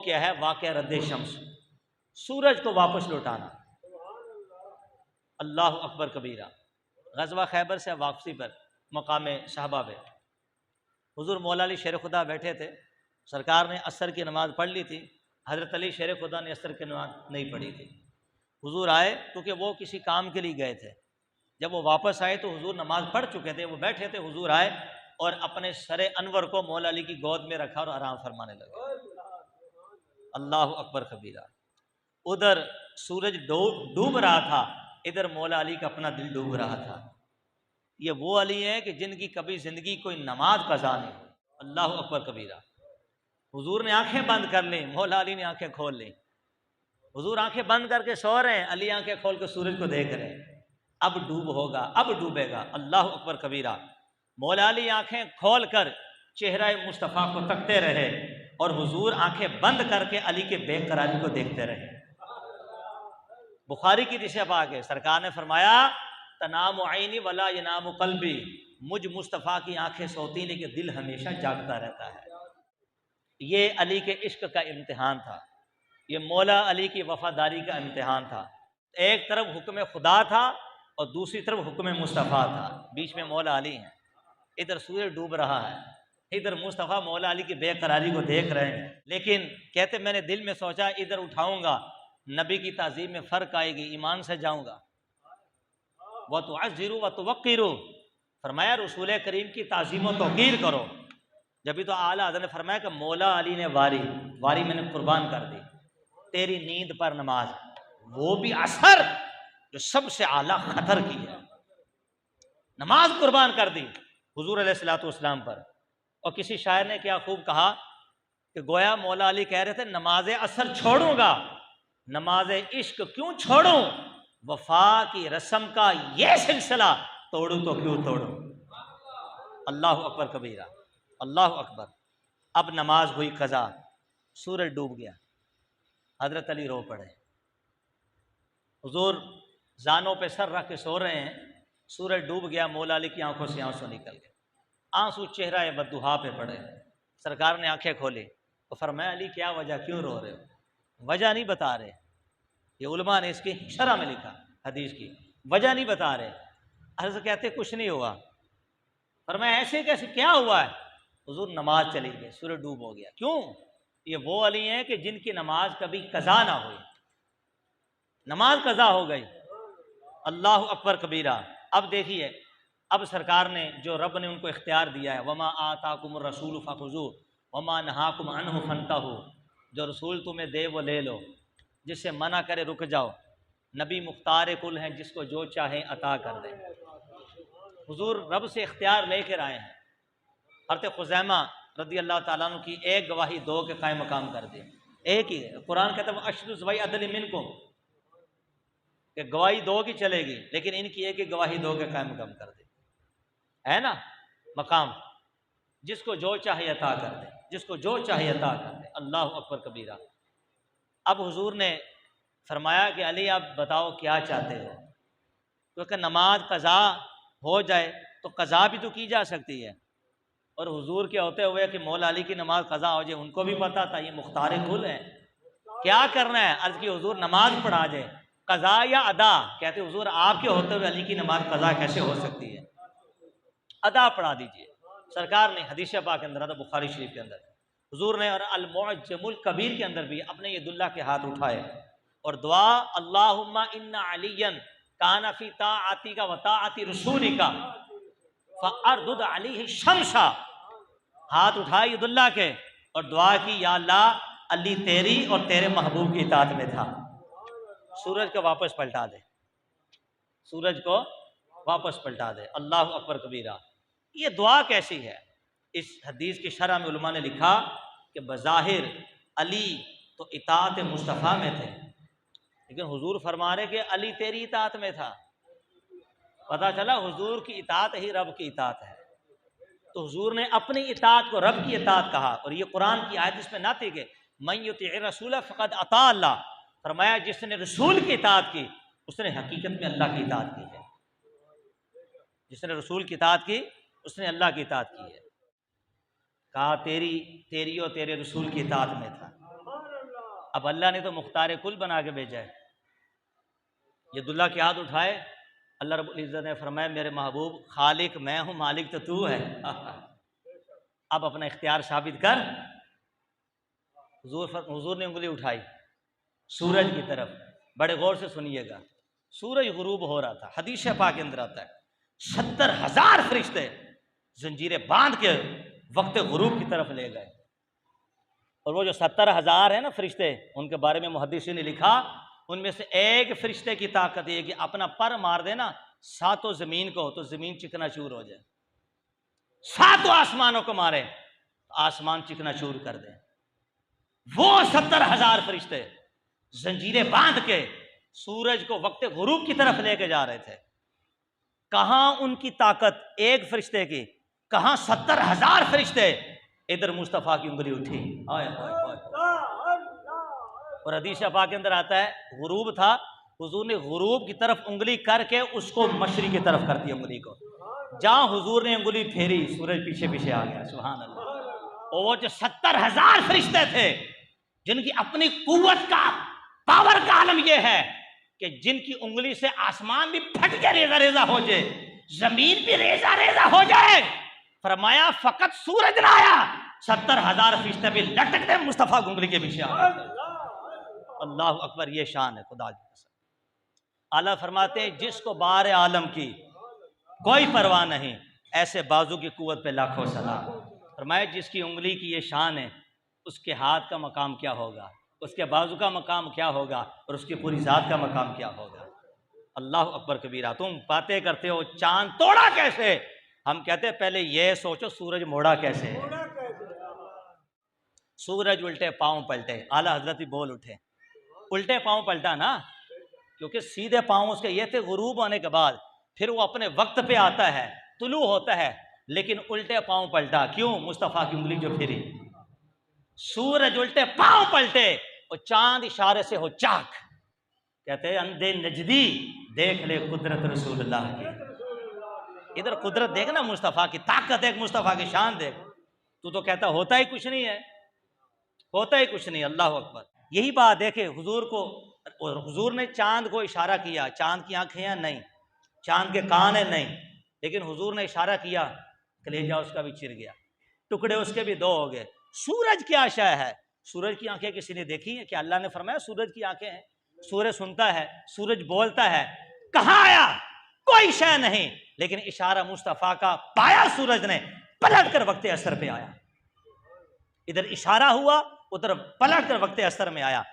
क्या है वाक़या रद्द शम्स, सूरज को वापस लौटाना। अल्लाह अकबर कबीरा। ग़ज़वा खैबर से वापसी पर मकाम साहबा पे हुज़ूर मौला अली शेर खुदा बैठे थे। सरकार ने असर की नमाज़ पढ़ ली थी। हज़रत अली शेर खुदा ने असर की नमाज़ नहीं पढ़ी थी। हुज़ूर आए क्योंकि वो किसी काम के लिए गए थे। जब वो वापस आए तो हुज़ूर नमाज़ पढ़ चुके थे। वो बैठे थे, हुज़ूर आए और अपने सरे अनवर को मौला अली की गोद में रखा और आराम फरमाने लगे। अल्लाह अकबर कबीरा। उधर सूरज डूब रहा था, इधर मौला अली का अपना दिल डूब रहा था। ये वो अली हैं कि जिनकी कभी ज़िंदगी कोई नमाज कज़ा नहीं हुई। अल्लाह अकबर कबीरा। हुजूर ने आंखें बंद कर ली, मौला अली ने आंखें खोल ली। हुजूर आंखें बंद करके सो रहे हैं, अली आंखें खोल के सूरज को देख रहे हैं। अब डूब होगा, अब डूबेगा। अल्लाह अकबर कबीरा। मौला अली आंखें खोल कर चेहरा मुस्तफ़ा को तकते रहे और हुजूर आंखें बंद करके अली के बेकरारी को देखते रहे। बुखारी की दिशा पाक है, सरकार ने फरमाया तनाम आईनी वला यनाम कल्बी, मुझ मुस्तफ़ा की आंखें सोती लेकिन दिल हमेशा जागता रहता है। ये अली के इश्क का इम्तिहान था, ये मौला अली की वफादारी का इम्तिहान था। एक तरफ हुक्म खुदा था और दूसरी तरफ हुक्म मुस्तफ़ा था, बीच में मौला अली हैं। इधर सूरज डूब रहा है, इधर मुस्तफ़ा मौला अली की बेकरारी को देख रहे हैं। लेकिन कहते मैंने दिल में सोचा इधर उठाऊंगा, नबी की ताज़ीम में फ़र्क आएगी, ईमान से जाऊंगा। व तो अज़्ज़िरू व तुवक्किरू, फरमाया रसूल करीम की ताज़ीम व तौक़ीर करो। जब भी तो आला हज़रत ने फरमाया कि मौला अली ने वारी मैंने कुर्बान कर दी तेरी नींद पर नमाज, वो भी असर जो सबसे आला खतर की है, नमाज कुर्बान कर दी हुजूर अलैहिस्सलातु वस्सलाम पर। और किसी शायर ने क्या खूब कहा कि गोया मौला अली कह रहे थे नमाज असर छोड़ूंगा, नमाज इश्क क्यों छोड़ूं, वफा की रस्म का ये सिलसिला तोड़ूं तो क्यों तोड़ूं। अल्लाह अकबर कबीरा। अल्लाह अकबर। अब नमाज हुई कज़ा, सूरज डूब गया, हजरत अली रो पड़े। हुजूर जानों पे सर रख के सो रहे हैं, सूरज डूब गया, मौला अली की आंखों से आंसू निकल गए, आंसू चेहरा बद्दुहा पे पड़े। सरकार ने आंखें खोली तो फरमाया अली क्या वजह, क्यों रो रहे हो? वजह नहीं बता रहे, ये उलमा ने इसकी शरह में लिखा, हदीस की वजह नहीं बता रहे। अर्ज़ कहते कुछ नहीं हुआ। फरमाया ऐसे कैसे, क्या हुआ है? हुजूर नमाज चली गई, सूरज डूब हो गया। क्यों? ये वो अली हैं कि जिनकी नमाज कभी कज़ा ना हुई, नमाज कज़ा हो गई। अल्लाह अकबर कबीरा। अब देखिए, अब सरकार ने जो रब ने उनको इख्तियार दिया है, वमा आताकुम रसूल फखुज़ू वमा नहाकुम अन्हु फंतहू, जो रसूल तुम्हें दे वो ले लो, जिससे मना करे रुक जाओ। नबी मुख्तार कुल हैं, जिसको जो चाहे अता कर दें। हुजूर रब से इख्तियार लेकर आए हैं। हज़रत खुज़ैमा रज़ी अल्लाह ताला अन्हु की एक गवाही दो के कायम मकाम कर दे, एक ही है। कुरान कहता है अशदु ज़वई अदल मिनकुम, कि गवाही दो की चलेगी, लेकिन इनकी एक ही गवाही दो के कायम मकाम कर दे, है ना मकाम। जिसको जो चाहे अता कर दे, जिसको जो चाहे अता कर दे। अल्लाह अकबर कबीरा। अब हुजूर ने फरमाया कि अली आप बताओ क्या चाहते हो, क्योंकि नमाज कज़ा हो जाए तो कज़ा भी तो की जा सकती है। और हुजूर के होते हुए कि मौला अली की नमाज कज़ा हो जाए, उनको भी पता था ये मुख्तार कुल है, क्या करना है। अर्ज़ की हुजूर नमाज पढ़ा जाए, कज़ा या अदा। कहते हुजूर आपके होते हुए अली की नमाज कज़ा कैसे हो सकती है, अदा पढ़ा दीजिए। सरकार ने हदीस पाक के अंदर, बुखारी शरीफ के अंदर हुजूर ने और अल मुअज्जमुल कबीर के अंदर भी अपने यदुल्लाह के हाथ उठाए और दुआ अल्लाहुम्मा इन्ना अलियन काना फी ताअती का व ताअती रसूलिका फअरदुद अलैहि शम्सा, हाथ उठाए यदुल्लाह के और दुआ की या अल्लाह अली तेरी और तेरे महबूब की इताअत में था, सूरज को वापस पलटा दे, सूरज को वापस पलटा दे। अल्लाह अकबर कबीरा। ये दुआ कैसी है? इस हदीस की शरह में उलमा ने लिखा कि बज़ाहिर अली तो इताअत मुस्तफ़ा में थे, लेकिन हुजूर फरमा रहे कि अली तेरी इताअत में था। पता चला हुजूर की इताअत ही रब की इताअत है। तो हुजूर ने अपनी इताअत को रब की इताअत कहा। और ये कुरान की आयत इसमें नाती के मन युति रसूल फ़क़द अता अल्लाह, फरमाया जिसने रसूल की इताअत की उसने हकीकत में अल्लाह की इताअत की है। जिसने रसूल की इताअत की उसने अल्लाह की इताअत की है। कहा तेरी और तेरे रसूल की इताअत में था। अब अल्लाह ने तो मुख्तार कुल बना के भेजा है। ये दुल्ला के हाथ उठाए, अल्लाह रब्बुल इज़्ज़त ने फरमाया मेरे महबूब खालिक मैं हूँ, मालिक तो तू है। अब अपना इख्तियार साबित कर। हुजूर ने उंगली उठाई सूरज की तरफ। बड़े गौर से सुनिएगा, सूरज गुरूब हो रहा था। हदीस पाक के अंदर आता है 70,000 फरिश्ते जंजीरें बांध के वक्त गुरूब की तरफ ले गए। और वो जो 70,000 है ना फरिश्ते, उनके बारे में मुहद्दिसीन ने लिखा, उनमें से एक फरिश्ते की ताकत ये कि अपना पर मार देना सातों जमीन को तो जमीन चिकनाचूर हो जाए, सातों आसमानों को मारे तो आसमान चिकनाचूर कर दे। वो 70,000 फरिश्ते जंजीरें बांध के सूरज को वक्त गुरूब की तरफ लेके जा रहे थे। कहां उनकी ताकत एक फरिश्ते की, कहां 70,000 फरिश्ते। इधर मुस्तफ़ा की उंगली उठी। आए आए आए। और हदीस पाक के अंदर आता है गुरूब था, हुजूर ने गुरूब की तरफ उंगली करके उसको मशरिक की तरफ कर दी उंगली को। जहां हुजूर ने उंगली फेरी सूरज पीछे पीछे आ गया। सुभान अल्लाह। और वो जो 70,000 फरिश्ते थे जिनकी अपनी कुव्वत का पावर का आलम यह है कि जिनकी उंगली से आसमान भी फट के रेजा रेजा हो जाए, जमीन भी रेजा रेजा हो जाए। फरमाया फकत सूरज ना आया, 70,000 फरिश्ते भी लटक दे मुस्तफा की उंगली के पीछे आ गए। अल्लाह अकबर, ये शान है खुदा की कसम। आला फरमाते हैं जिसको बार आलम की कोई परवाह नहीं, ऐसे बाजू की कुव्वत पे लाखों सलाम। फरमाया जिसकी उंगली की ये शान है, उसके हाथ का मकाम क्या होगा, उसके बाजू का मकाम क्या होगा, और उसकी पूरी जात का मकाम क्या होगा। अल्लाह अकबर कबीरा। तुम बातें करते हो चांद तोड़ा कैसे, हम कहते हैं पहले ये सोचो सूरज मोड़ा कैसे है। सूरज उल्टे पांव पलटे, आला हजरत भी बोल उठे, उल्टे पांव पलटा ना, क्योंकि सीधे पांव उसके ये थे गुरूब होने के बाद, फिर वो अपने वक्त पे आता है, तुलू होता है, लेकिन उल्टे पांव पलटा। क्यों? मुस्तफ़ा की उंगली जो फिरी। सूरज उल्टे पांव पलटे और चांद इशारे से हो चाक। कहते हैं अंधे नजदी देख ले कुदरत रसूलुल्लाह की। इधर कुदरत देखना, मुस्तफ़ा की ताकत देख, मुस्तफ़ा की शान देख। तू तो कहता होता ही कुछ नहीं है, होता ही कुछ नहीं। अल्लाह अकबर। यही बात देखे हुजूर को, और हुजूर ने चांद को इशारा किया। चांद की आंखें हैं नहीं, चांद के कान है नहीं, लेकिन हुजूर ने इशारा किया, कलेजा उसका भी चिर गया, टुकड़े उसके भी दो हो गए। सूरज क्या शय है? सूरज की आंखें किसी ने देखी है? क्या अल्लाह ने फरमाया सूरज की आंखें हैं? सूरज सुनता है, सूरज बोलता है, कहाँ आया? कोई शय नहीं, लेकिन इशारा मुस्तफ़ा का पाया सूरज ने, पलट कर वक्त असर पे आया। इधर इशारा हुआ, उधर पलट कर वक्त असर में आया।